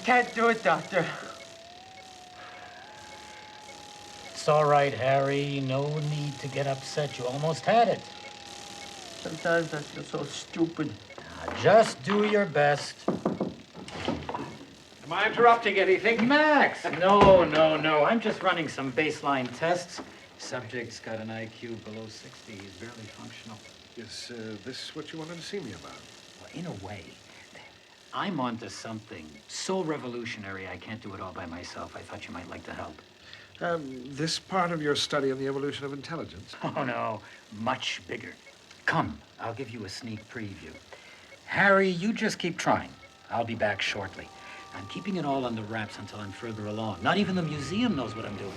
Can't do it, Doctor. It's all right, Harry. No need to get upset. You almost had it. Sometimes I feel so stupid. Now, just do your best. Am I interrupting anything? Max! No. I'm just running some baseline tests. Subject's got an IQ below 60. He's barely functional. Is this what you wanted to see me about? Well, in a way, I'm onto something so revolutionary I can't do it all by myself. I thought you might like to help. This part of your study on the evolution of intelligence? Oh, no. Much bigger. Come, I'll give you a sneak preview. Harry, you just keep trying. I'll be back shortly. I'm keeping it all under wraps until I'm further along. Not even the museum knows what I'm doing.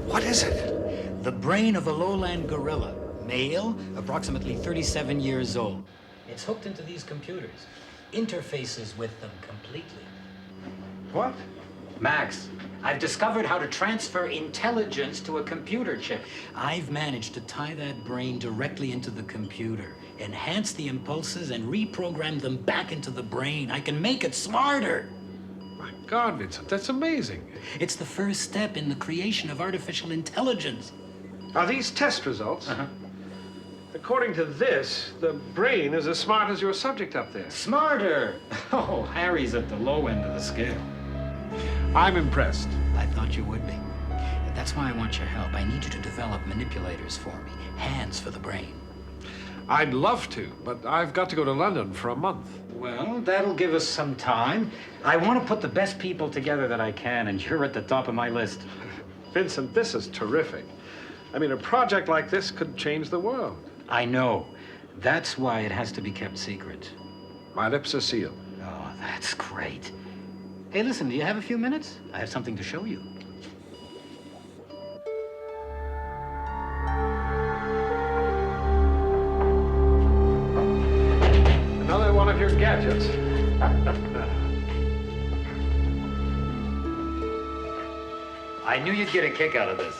What is it? The brain of a lowland gorilla, male, approximately 37 years old. It's hooked into these computers, interfaces with them completely. What? Max, I've discovered how to transfer intelligence to a computer chip. I've managed to tie that brain directly into the computer, enhance the impulses, and reprogram them back into the brain. I can make it smarter. My God, Vincent, that's amazing. It's the first step in the creation of artificial intelligence. Are these test results? Uh-huh. According to this, the brain is as smart as your subject up there. Smarter? Oh, Harry's at the low end of the scale. I'm impressed. I thought you would be. That's why I want your help. I need you to develop manipulators for me. Hands for the brain. I'd love to, but I've got to go to London for a month. Well, that'll give us some time. I want to put the best people together that I can, and you're at the top of my list. Vincent, this is terrific. I mean, a project like this could change the world. I know. That's why it has to be kept secret. My lips are sealed. Oh, that's great. Hey, listen, do you have a few minutes? I have something to show you. Another one of your gadgets. I knew you'd get a kick out of this.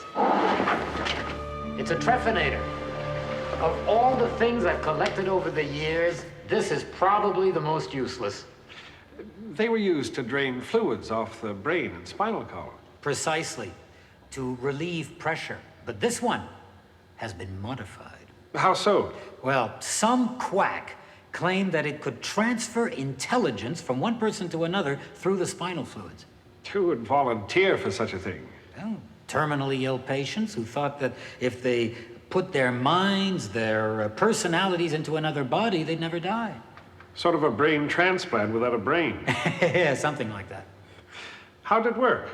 It's a trephinator. Of all the things I've collected over the years, this is probably the most useless. They were used to drain fluids off the brain and spinal column. Precisely, to relieve pressure. But this one has been modified. How so? Well, some quack claimed that it could transfer intelligence from one person to another through the spinal fluids. Who would volunteer for such a thing? Well, terminally ill patients who thought that if they put their minds, their personalities into another body, they'd never die. Sort of a brain transplant without a brain. Yeah, something like that. How'd it work?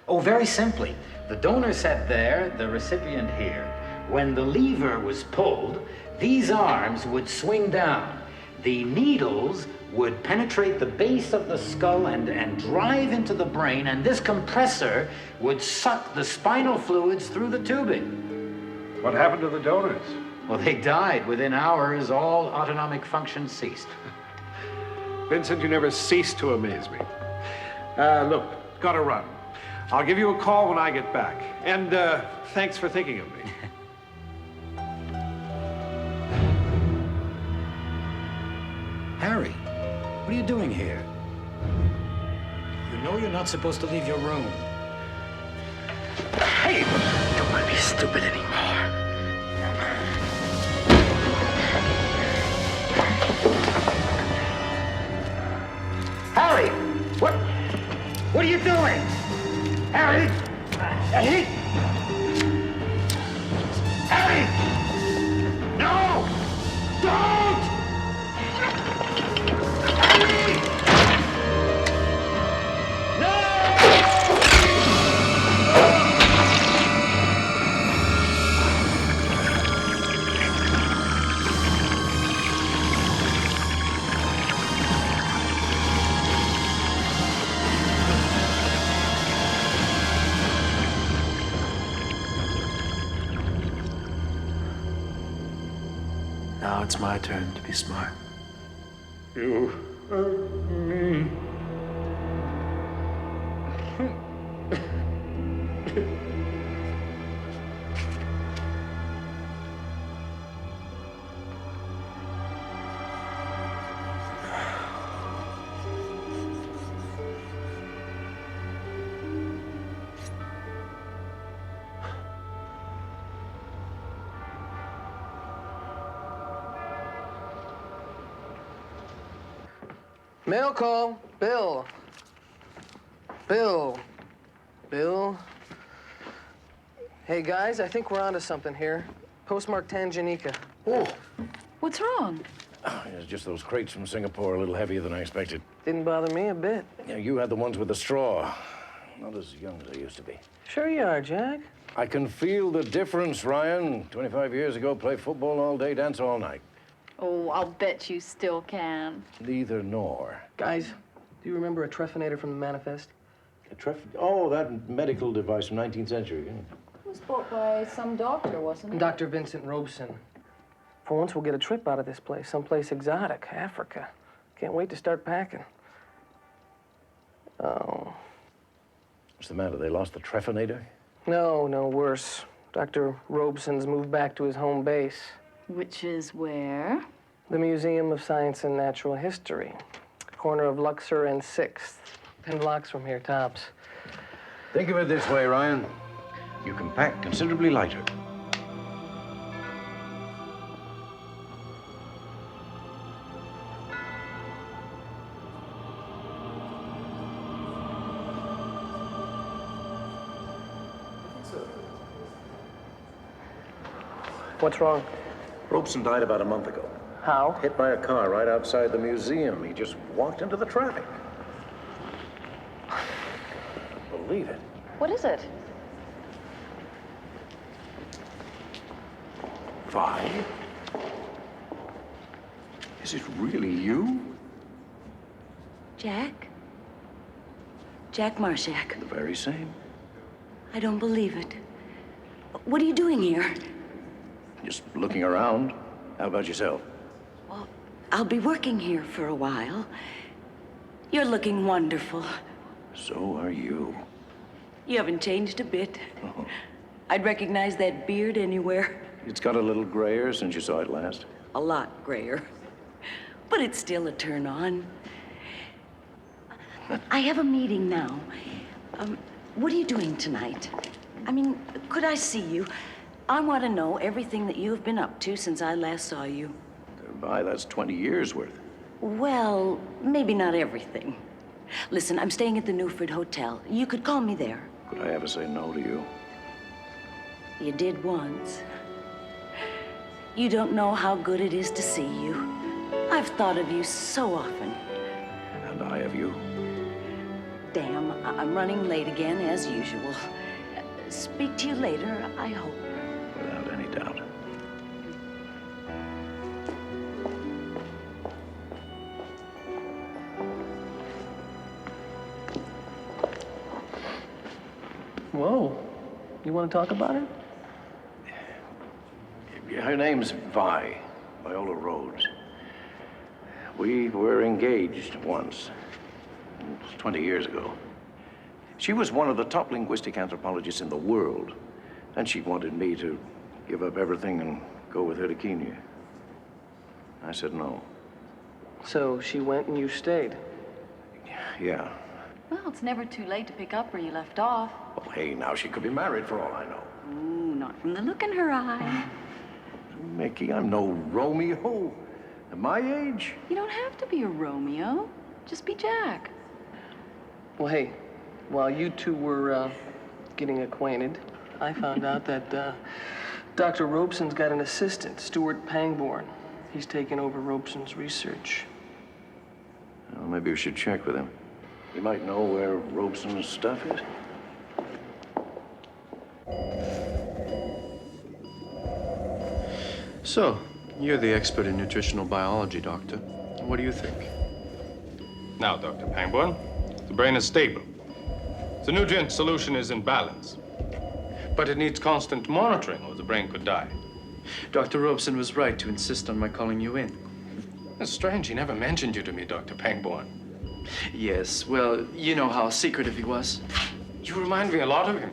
Oh, very simply. The donor sat there, the recipient here. When the lever was pulled, these arms would swing down. The needles would penetrate the base of the skull and drive into the brain, and this compressor would suck the spinal fluids through the tubing. What happened to the donors? Well, they died. Within hours, all autonomic function ceased. Vincent, you never cease to amaze me. Look, gotta run. I'll give you a call when I get back. And thanks for thinking of me. Harry, what are you doing here? You know you're not supposed to leave your room. Hey, don't want to be stupid anymore. Harry! What are you doing? Harry! Harry! Harry! No! Don't! Harry! No! Now it's my turn to be smart. You hurt me. Mail call. Bill. Bill. Bill. Hey, guys, I think we're onto something here. Postmark Tanganyika. Oh, What's wrong? it's just those crates from Singapore, a little heavier than I expected. Didn't bother me a bit. Yeah, you had the ones with the straw. Not as young as I used to be. Sure you are, Jack. I can feel the difference, Ryan. 25 years ago, play football all day, dance all night. Oh, I'll bet you still can. Neither nor. Guys, do you remember a trephinator from the manifest? Oh, that medical device from 19th century. Yeah. It was bought by some doctor, wasn't it? Dr. Vincent Robeson. For once, we'll get a trip out of this place, someplace exotic, Africa. Can't wait to start packing. Oh. What's the matter? They lost the trephinator? No, worse. Dr. Robeson's moved back to his home base. Which is where? The Museum of Science and Natural History. Corner of Luxor and 6th. 10 blocks from here, tops. Think of it this way, Ryan. You can pack considerably lighter. What's wrong? Robeson died about a month ago. How? Hit by a car right outside the museum. He just walked into the traffic. Believe it. What is it? 5? Is it really you? Jack? Jack Marshak. The very same. I don't believe it. What are you doing here? Just looking around. How about yourself? Well, I'll be working here for a while. You're looking wonderful. So are you. You haven't changed a bit. I'd recognize that beard anywhere. It's got a little grayer since you saw it last. A lot grayer. But it's still a turn on. I have a meeting now. What are you doing tonight? I mean, could I see you? I want to know everything that you've been up to since I last saw you. Why, that's 20 years worth. Well, maybe not everything. Listen, I'm staying at the Newford Hotel. You could call me there. Could I ever say no to you? You did once. You don't know how good it is to see you. I've thought of you so often. And I of you. Damn, I'm running late again, as usual. Speak to you later, I hope. Without any doubt. Whoa. You want to talk about it? Her name's Vi, Viola Rhodes. We were engaged once. It was 20 years ago. She was one of the top linguistic anthropologists in the world, and she wanted me to give up everything and go with her to Kenya. I said no. So she went and you stayed? Yeah. Well, it's never too late to pick up where you left off. Well, hey, now she could be married for all I know. Ooh, not from the look in her eye. Mickey, I'm no Romeo. At my age? You don't have to be a Romeo. Just be Jack. Well, hey, while you two were getting acquainted, I found out that Dr. Robeson's got an assistant, Stuart Pangborn. He's taken over Robeson's research. Well, maybe we should check with him. He might know where Robeson's stuff is. So, you're the expert in nutritional biology, Doctor. What do you think? Now, Dr. Pangborn, the brain is stable. The nutrient solution is in balance. But it needs constant monitoring or the brain could die. Dr. Robeson was right to insist on my calling you in. It's strange he never mentioned you to me, Dr. Pangborn. Yes, well, you know how secretive he was. You remind me a lot of him.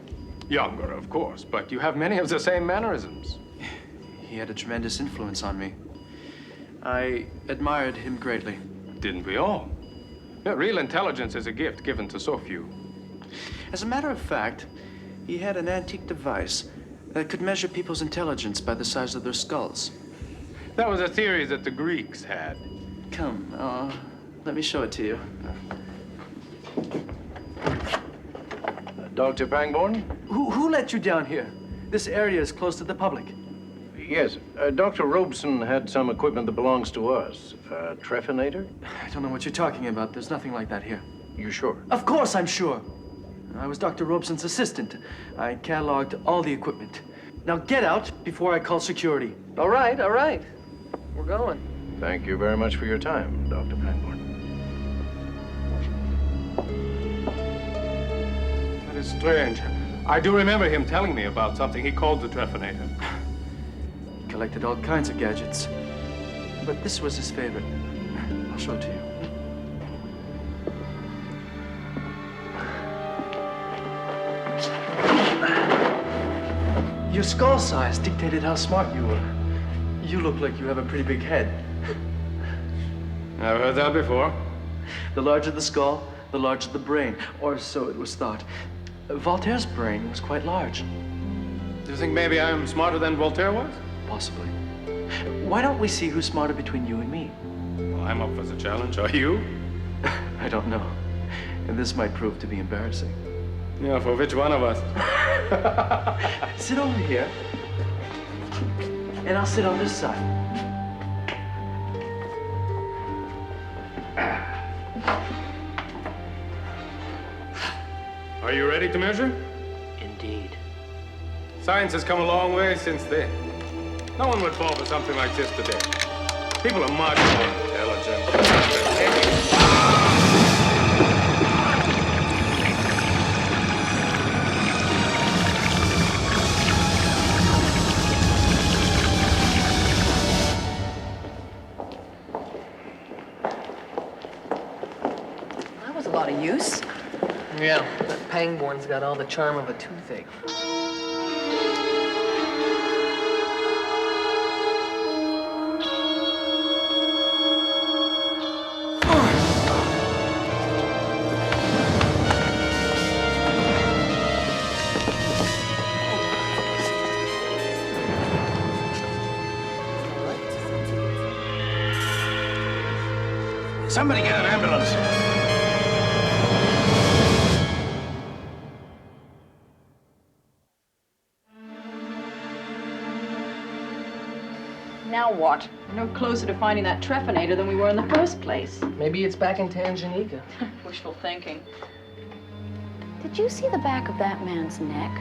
Younger, of course, but you have many of the same mannerisms. He had a tremendous influence on me. I admired him greatly. Didn't we all? Yeah, real intelligence is a gift given to so few. As a matter of fact, he had an antique device that could measure people's intelligence by the size of their skulls. That was a theory that the Greeks had. Come, let me show it to you. Dr. Pangborn? Who let you down here? This area is closed to the public. Yes, Dr. Robeson had some equipment that belongs to us. A trephinator? I don't know what you're talking about. There's nothing like that here. You sure? Of course I'm sure. I was Dr. Robeson's assistant. I cataloged all the equipment. Now get out before I call security. All right, all right. We're going. Thank you very much for your time, Dr. Pangborn. That is strange. I do remember him telling me about something he called the trephinator. He collected all kinds of gadgets. But this was his favorite. I'll show it to you. Your skull size dictated how smart you were. You look like you have a pretty big head. I've heard that before. The larger the skull, the larger the brain, or so it was thought. Voltaire's brain was quite large. Do you think maybe I'm smarter than Voltaire was? Possibly. Why don't we see who's smarter between you and me? Well, I'm up for the challenge. Are you? I don't know. And this might prove to be embarrassing. Yeah, for which one of us? Sit over here, and I'll sit on this side. Are you ready to measure? Indeed. Science has come a long way since then. No one would fall for something like this today. People are much more intelligent. That was a lot of use. Yeah, that Pangborn's got all the charm of a toothache. Somebody get an ambulance. Now what? We're no closer to finding that trephinator than we were in the first place. Maybe it's back in Tanganyika. Wishful thinking. Did you see the back of that man's neck?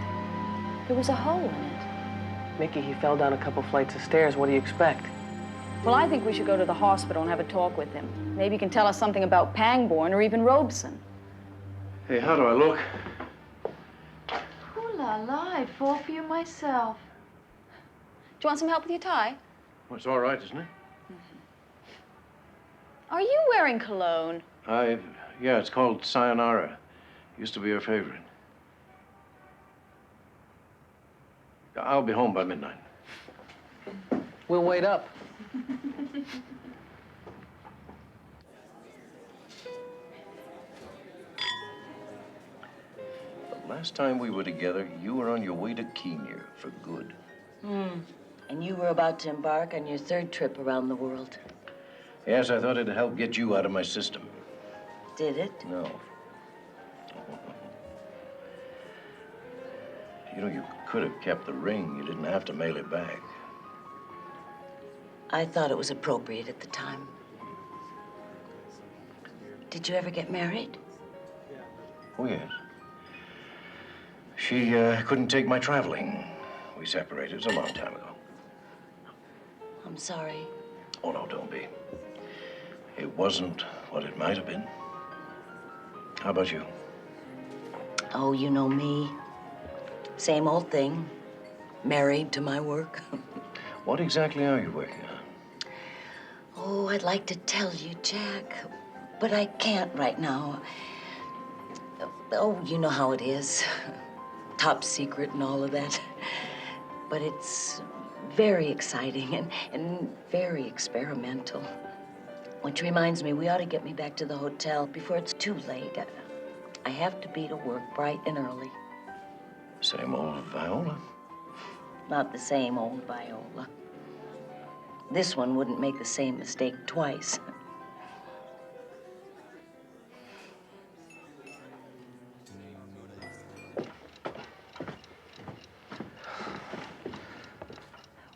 There was a hole in it. Mickey, he fell down a couple flights of stairs. What do you expect? Well, I think we should go to the hospital and have a talk with him. Maybe he can tell us something about Pangborn or even Robeson. Hey, how do I look? Ooh la la, I'd fall for you myself. Do you want some help with your tie? Well, it's all right, isn't it? Are you wearing cologne? Yeah, it's called Sayonara. Used to be her favorite. I'll be home by midnight. We'll wait up. The last time we were together, you were on your way to Kenya for good. And you were about to embark on your third trip around the world. Yes, I thought it'd help get you out of my system. Did it? No. You know, you could have kept the ring. You didn't have to mail it back. I thought it was appropriate at the time. Did you ever get married? Oh, yes. She couldn't take my traveling. We separated. It was a long time ago. I'm sorry. Oh, no, don't be. It wasn't what it might have been. How about you? Oh, you know me. Same old thing. Married to my work. What exactly are you working on? Oh, I'd like to tell you, Jack, but I can't right now. Oh, you know how it is. Top secret and all of that. But it's very exciting and very experimental. Which reminds me, we ought to get me back to the hotel before it's too late. I have to be to work bright and early. Same old Viola? Not the same old Viola. This one wouldn't make the same mistake twice.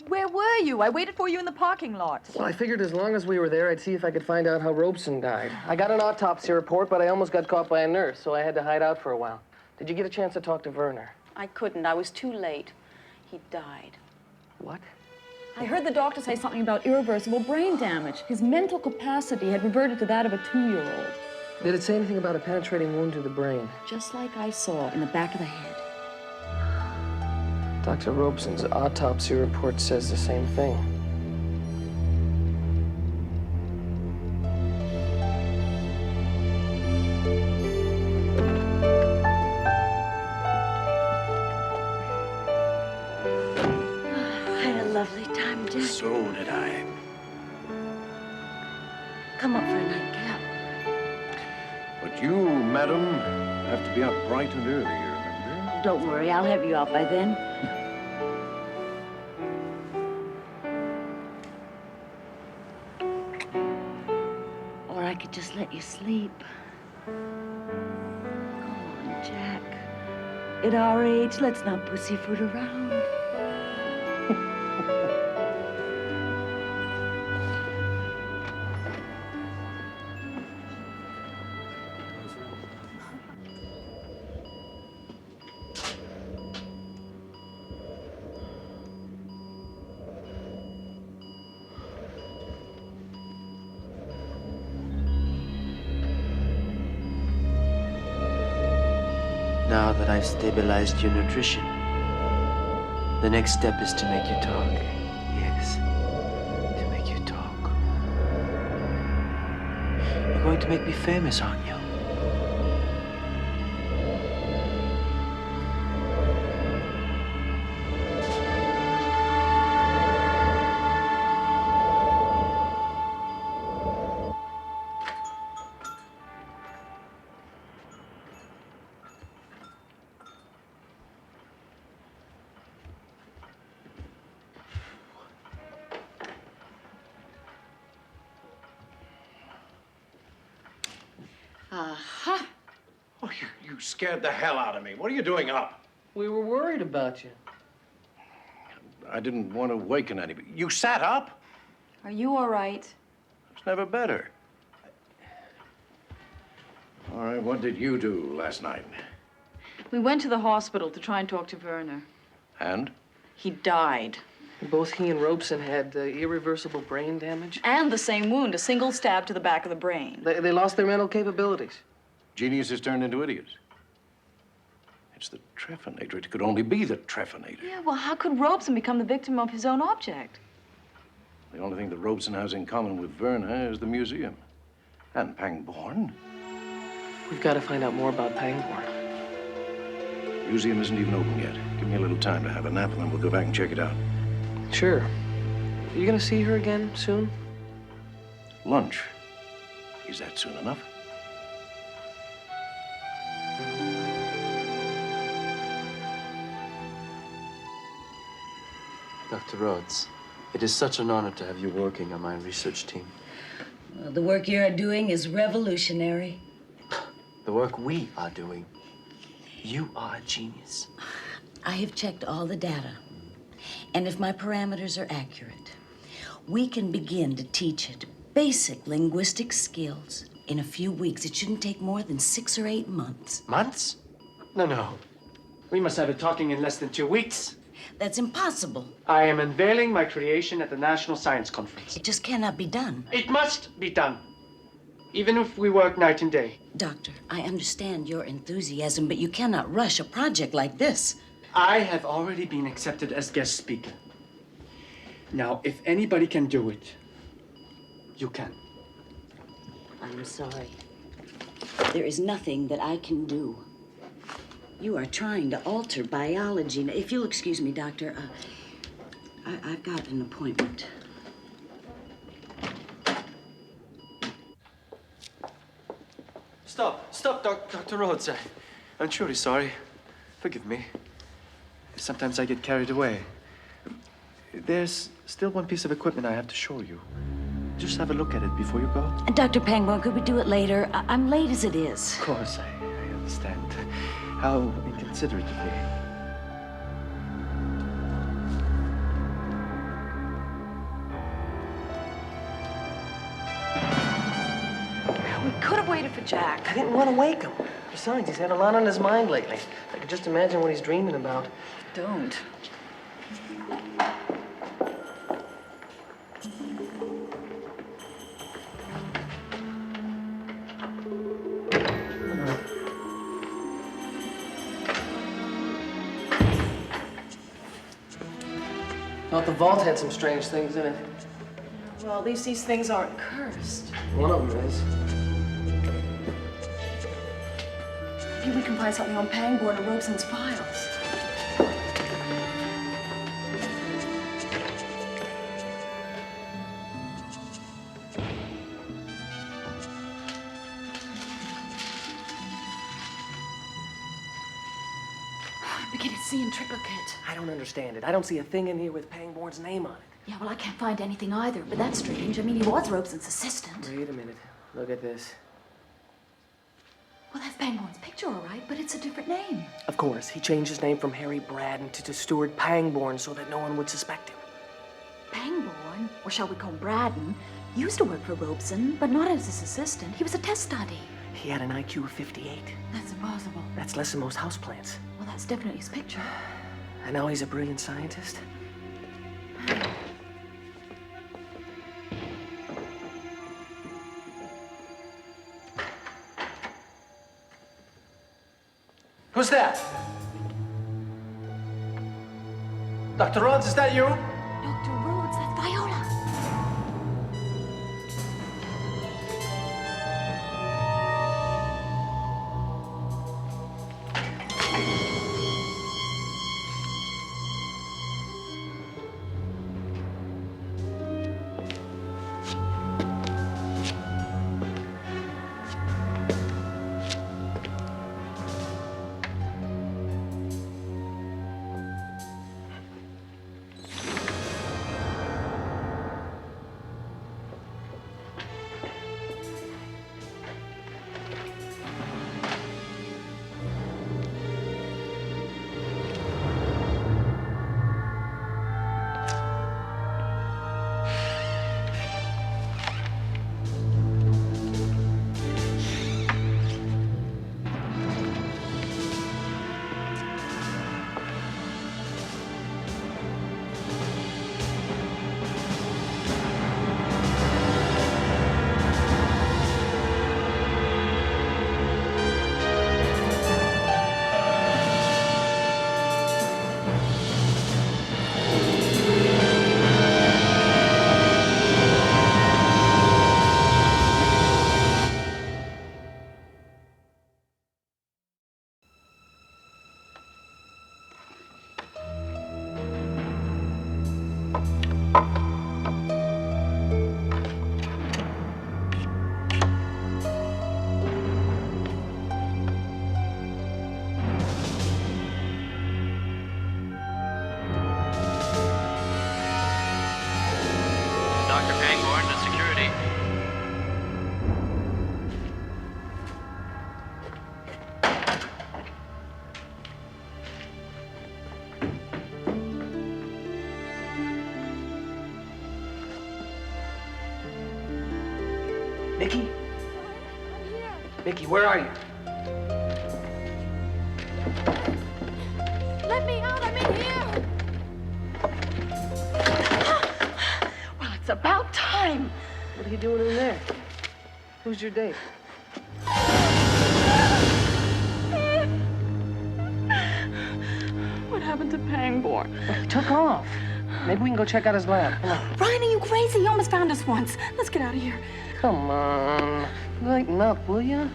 Where were you? I waited for you in the parking lot. Well, I figured as long as we were there, I'd see if I could find out how Robeson died. I got an autopsy report, but I almost got caught by a nurse, so I had to hide out for a while. Did you get a chance to talk to Werner? I couldn't. I was too late. He died. What? I heard the doctor say something about irreversible brain damage. His mental capacity had reverted to that of a 2-year-old. Did it say anything about a penetrating wound to the brain? Just like I saw in the back of the head. Dr. Robeson's autopsy report says the same thing. I had a lovely time, Jack. So did I. Come up for a nightcap. But you, madam, have to be up bright and early, you remember? Don't worry, I'll have you out by then. Or I could just let you sleep. Come on, Jack. At our age, let's not pussyfoot around. Now that I've stabilized your nutrition, the next step is to make you talk. Yes, to make you talk. You're going to make me famous, aren't you? Aha! Oh, you scared the hell out of me. What are you doing up? We were worried about you. I didn't want to awaken anybody. You sat up? Are you all right? It's never better. All right, what did you do last night? We went to the hospital to try and talk to Werner. And? He died. Both he and Robeson had irreversible brain damage. And the same wound, a single stab to the back of the brain. They lost their mental capabilities. Geniuses turned into idiots. It's the trephinator. It could only be the trephinator. Yeah, well, how could Robeson become the victim of his own object? The only thing that Robeson has in common with Werner is the museum. And Pangborn. We've got to find out more about Pangborn. The museum isn't even open yet. Give me a little time to have a nap, and then we'll go back and check it out. Sure. Are you gonna see her again soon? Lunch. Is that soon enough? Dr. Rhodes, it is such an honor to have you working on my research team. Well, the work you're doing is revolutionary. The work we are doing. You are a genius. I have checked all the data. And if my parameters are accurate, we can begin to teach it basic linguistic skills in a few weeks. It shouldn't take more than 6 or 8 months. Months? No. We must have it talking in less than 2 weeks. That's impossible. I am unveiling my creation at the National Science Conference. It just cannot be done. It must be done. Even if we work night and day. Doctor, I understand your enthusiasm, but you cannot rush a project like this. I have already been accepted as guest speaker. Now, if anybody can do it, you can. I'm sorry. There is nothing that I can do. You are trying to alter biology. Now, if you'll excuse me, Doctor, I've got an appointment. Stop, Dr. Rhodes. I'm truly sorry. Forgive me. Sometimes I get carried away. There's still one piece of equipment I have to show you. Just have a look at it before you go. Dr. Pangborn, could we do it later? I'm late as it is. Of course, I understand. How inconsiderate of me. We could have waited for Jack. I didn't want to wake him. Besides, he's had a lot on his mind lately. I could just imagine what he's dreaming about. Don't. Thought the vault had some strange things in it. Well, at least these things aren't cursed. One of them is. Maybe we can find something on Pangborn or Robeson's files. I'm beginning to see in triplicate. I don't understand it. I don't see a thing in here with Pangborn's name on it. Yeah, well, I can't find anything either, but that's strange. I mean, he was Robeson's assistant. Wait a minute. Look at this. Well, that's Pangborn's picture, all right, but it's a different name. Of course, he changed his name from Harry Braddon to Stuart Pangborn so that no one would suspect him. Pangborn, or shall we call him Braddon, used to work for Robeson, but not as his assistant. He was a test study. He had an IQ of 58. That's impossible. That's less than most houseplants. Well, that's definitely his picture. And now he's a brilliant scientist. Who's that? Dr. Rhodes, is that you? Dr. Rhodes, that's Viola. Mickey, where are you? Let me out, I'm in here. Well, it's about time. What are you doing in there? Who's your date? What happened to Pangborn? He took off. Maybe we can go check out his lab. Come on. Ryan, are you crazy? He almost found us once. Let's get out of here. Come on. Lighten up, will ya?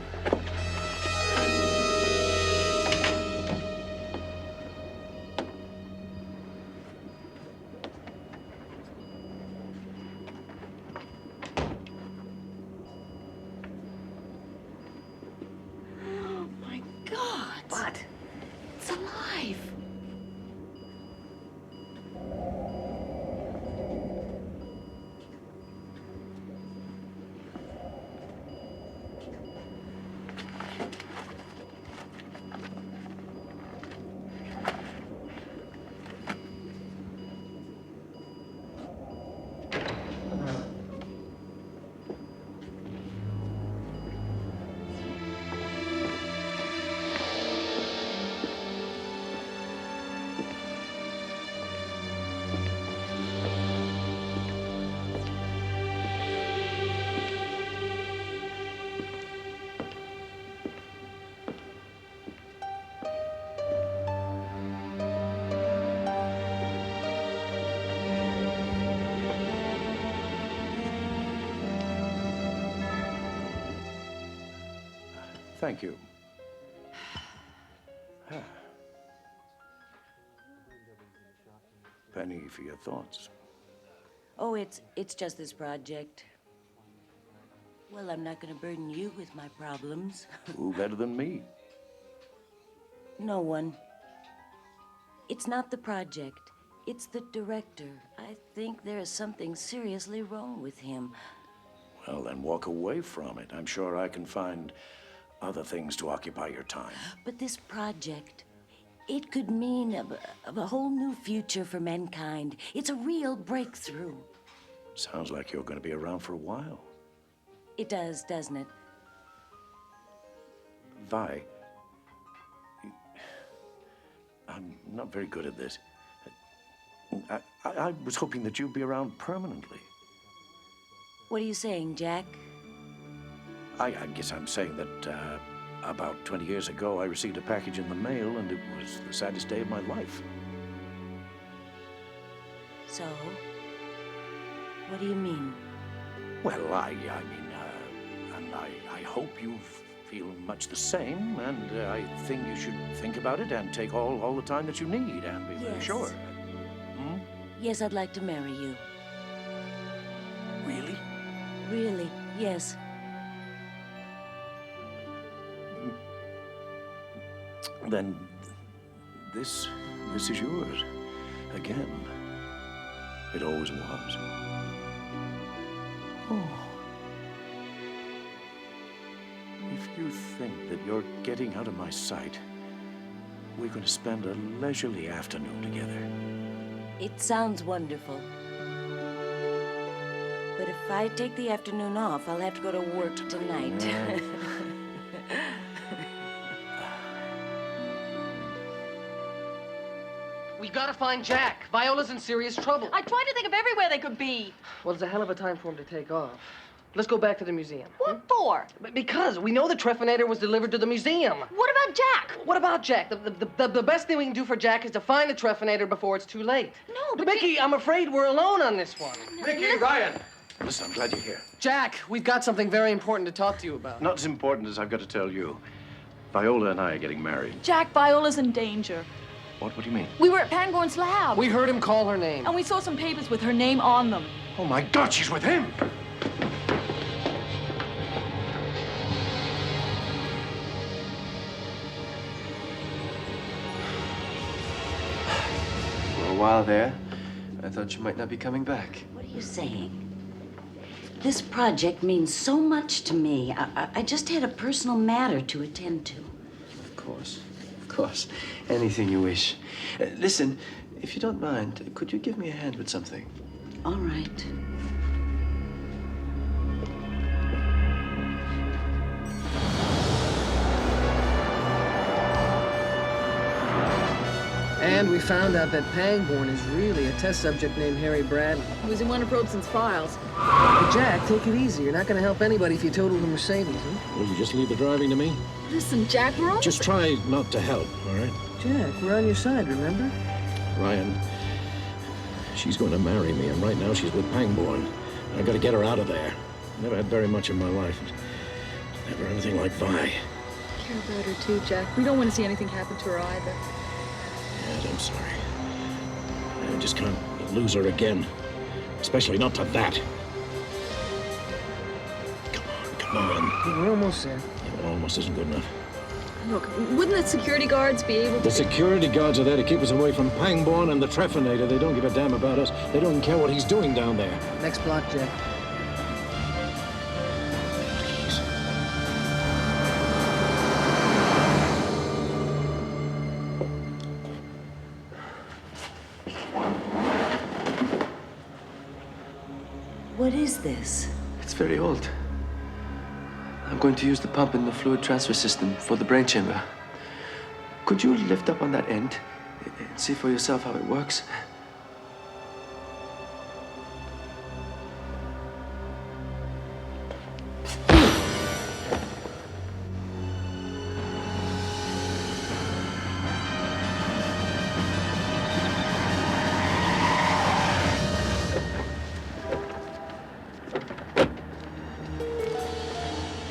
Oh, my God. What? It's alive. Thank you. Penny, for your thoughts. Oh, it's just this project. Well, I'm not gonna burden you with my problems. Who better than me? No one. It's not the project. It's the director. I think there is something seriously wrong with him. Well, then walk away from it. I'm sure I can find other things to occupy your time. But this project, it could mean a whole new future for mankind. It's a real breakthrough. Sounds like you're going to be around for a while. It does, doesn't it? Vi, I'm not very good at this. I was hoping that you'd be around permanently. What are you saying, Jack? I guess I'm saying that about 20 years ago, I received a package in the mail, and it was the saddest day of my life. So? What do you mean? Well, I hope you feel much the same, and I think you should think about it and take all the time that you need and be very Yes. sure. Yes, I'd like to marry you. Really? Really, yes. Then this is yours. Again. It always was. Oh. If you think that you're getting out of my sight, we're going to spend a leisurely afternoon together. It sounds wonderful. But if I take the afternoon off, I'll have to go to work tonight. We gotta find Jack. Viola's in serious trouble. I tried to think of everywhere they could be. Well, it's a hell of a time for him to take off. Let's go back to the museum. What for? Because we know the Treffinator was delivered to the museum. What about Jack? What about Jack? The best thing we can do for Jack is to find the Treffinator before it's too late. No, but Mickey, I'm afraid we're alone on this one. Mickey, Ryan. Listen, I'm glad you're here. Jack, we've got something very important to talk to you about. Not as important as I've got to tell you. Viola and I are getting married. Jack, Viola's in danger. What do you mean? We were at Pangborn's lab. We heard him call her name. And we saw some papers with her name on them. Oh, my God, she's with him! For a while there, I thought you might not be coming back. What are you saying? This project means so much to me. I just had a personal matter to attend to. Of course. Of course. Anything you wish. Listen, if you don't mind, could you give me a hand with something? All right. And we found out that Pangborn is really a test subject named Harry Bradley. He was in one of Robeson's files. But Jack, take it easy. You're not going to help anybody if you total the Mercedes, huh? Will you just leave the driving to me? Listen, Jack, we're all... Just try not to help, all right? Jack, we're on your side, remember? Ryan, she's going to marry me, and right now she's with Pangborn. I got to get her out of there. Never had very much in my life. Never anything like Vi. I care about her too, Jack. We don't want to see anything happen to her either. Yes, I'm sorry. I just can't lose her again. Especially not to that. Come on. We're almost there. Yeah, well, almost isn't good enough. Look, wouldn't the security guards be able to... The security guards are there to keep us away from Pangborn and the Treffinator. They don't give a damn about us. They don't care what he's doing down there. Next block, Jack. What is this? It's very old. I'm going to use the pump in the fluid transfer system for the brain chamber. Could you lift up on that end and see for yourself how it works?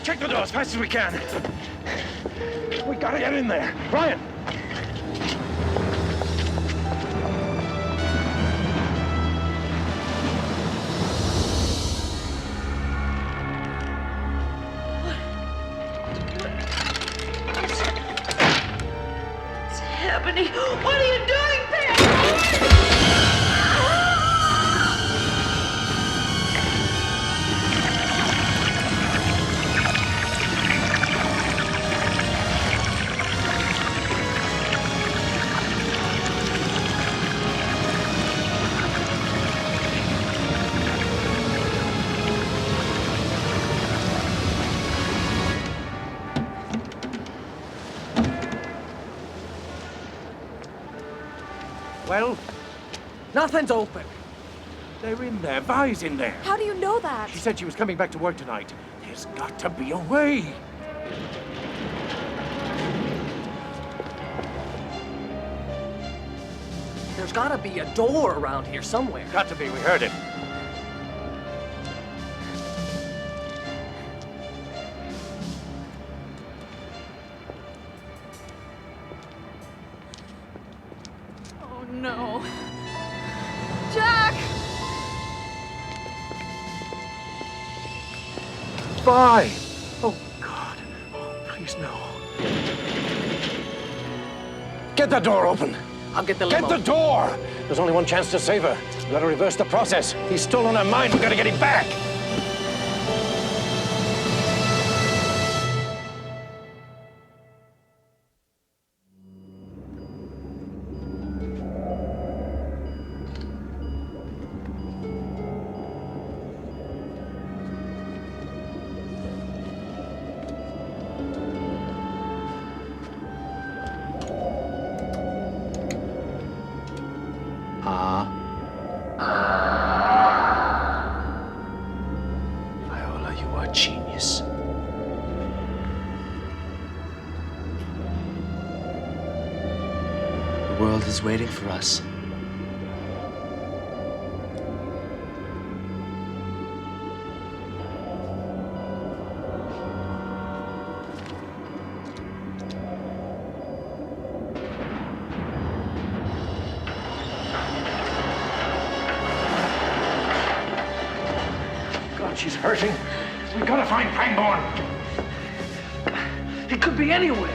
Check the door as fast as we can. We gotta get in there. Ryan! What's happening? What are you doing, Pam? Well, Nothing's open. they're in there. Vi's in there. How do you know that? She said she was coming back to work tonight. There's got to be a way. There's got to be a door around here somewhere. Got to be. We heard it. Oh, no. Jack! Vi! Oh, God. Oh, please, no. Get the door open! I'll get the Get limo. the door! There's only one chance to save her. We gotta reverse the process. He's stolen her mind. We gotta get him back. Viola, you are genius. The world is waiting for us. God, she's hurting. We gotta find Pangborn. It could be anywhere.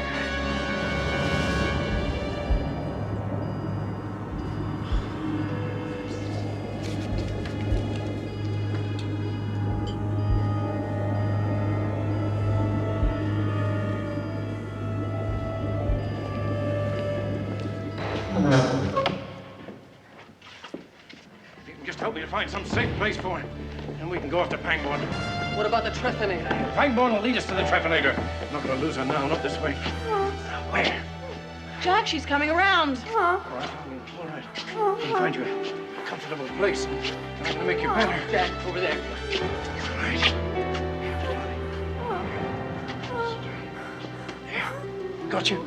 If you can just help me to find some safe place for him, and we can go after Pangborn. What about the Treffinator? Pangborn will lead us to the Treffinator. I'm not gonna lose her now, not this way. Where? Jack, she's coming around. All right. Let me find you a comfortable place. I'm gonna make you better. Jack, over there. All right. There. Got you.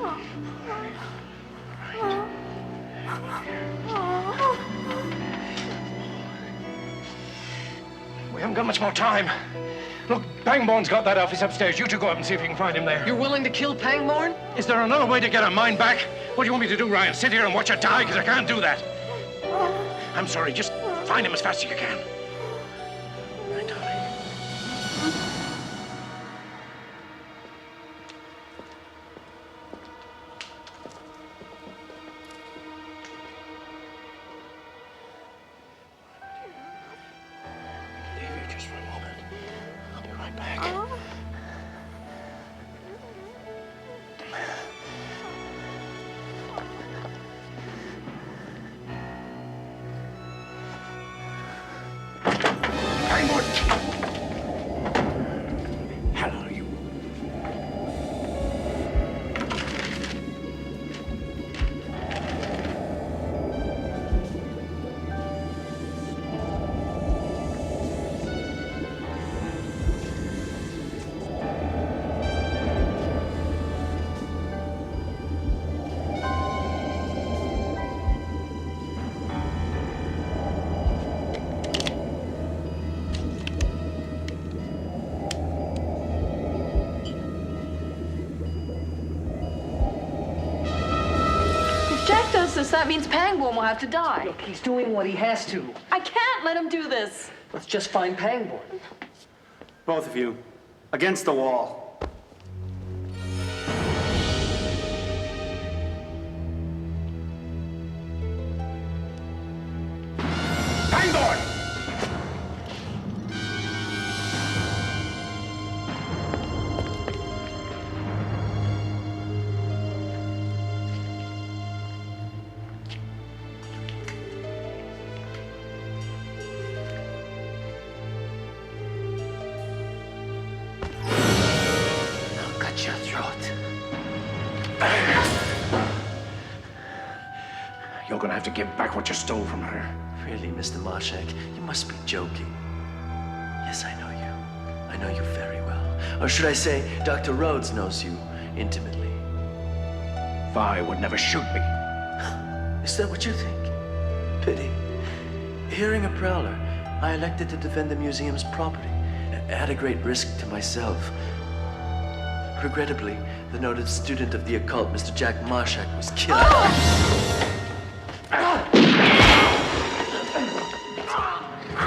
We haven't got much more time. Look, Pangborn's got that office upstairs. You two go up and see if you can find him there. You're willing to kill Pangborn? Is there another way to get her mind back? What do you want me to do, Ryan? Sit here and watch her die? Because I can't do that. I'm sorry. Just find him as fast as you can. My darling. Leave you just for a moment. I'll be right back. Pangborn! Hell are you? If Jack does this, that means Pangborn will have to die. Look, he's doing what he has to. I can't let him do this. Let's just find Pangborn. Both of you, against the wall. Pangborn! I'll cut your throat. You're gonna have to give back what you stole from her. Really, Mr. Marshak, you must be joking. Yes, I know you. I know you very well. Or should I say, Dr. Rhodes knows you intimately. Vi would never shoot me. Is that what you think? Pity. Hearing a prowler, I elected to defend the museum's property, at a great risk to myself. Regrettably, the noted student of the occult, Mr. Jack Marshak, was killed.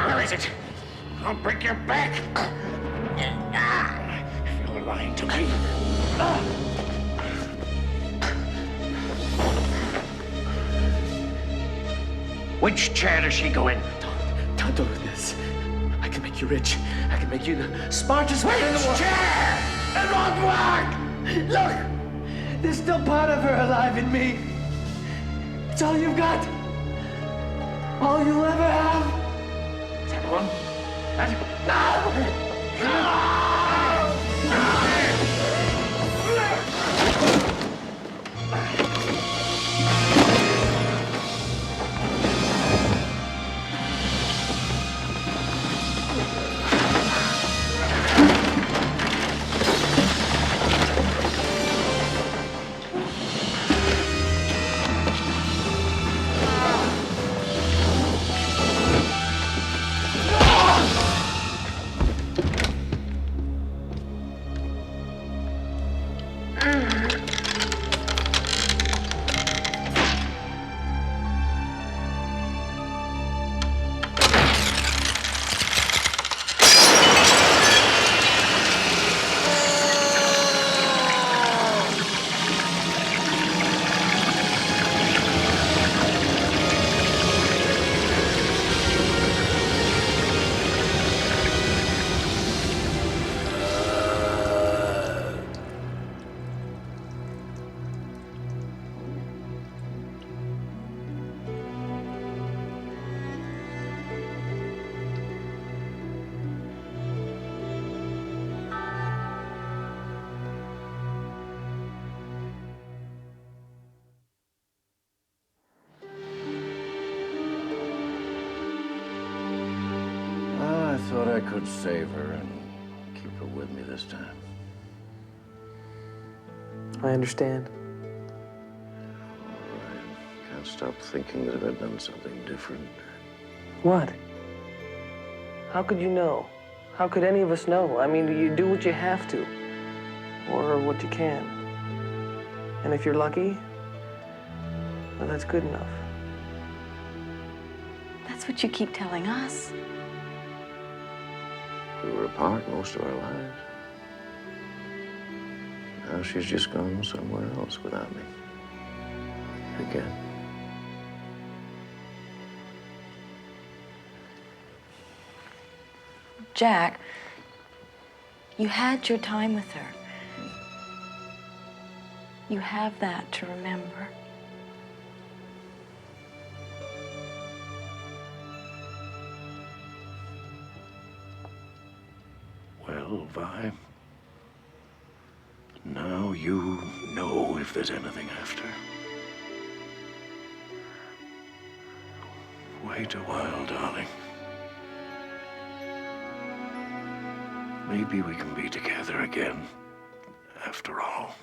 Where is it? I'll break your back. You're lying to me. Which chair does she go in? Don't do this. I can make you rich. I can make you the smartest man in the world. Chair! It won't work! Look! There's still part of her alive in me. It's all you've got. All you'll ever have. Is that one? No! could save her and keep her with me this time. I understand. All right. Can't stop thinking that if I'd done something different. What? How could you know? How could any of us know? I mean, you do what you have to, or what you can. And if you're lucky, well, that's good enough. That's what you keep telling us. We were apart most of our lives. Now she's just gone somewhere else without me. Again. Jack, you had your time with her. You have that to remember. Well, Vi, now you know if there's anything after. Wait a while, darling. Maybe we can be together again, after all.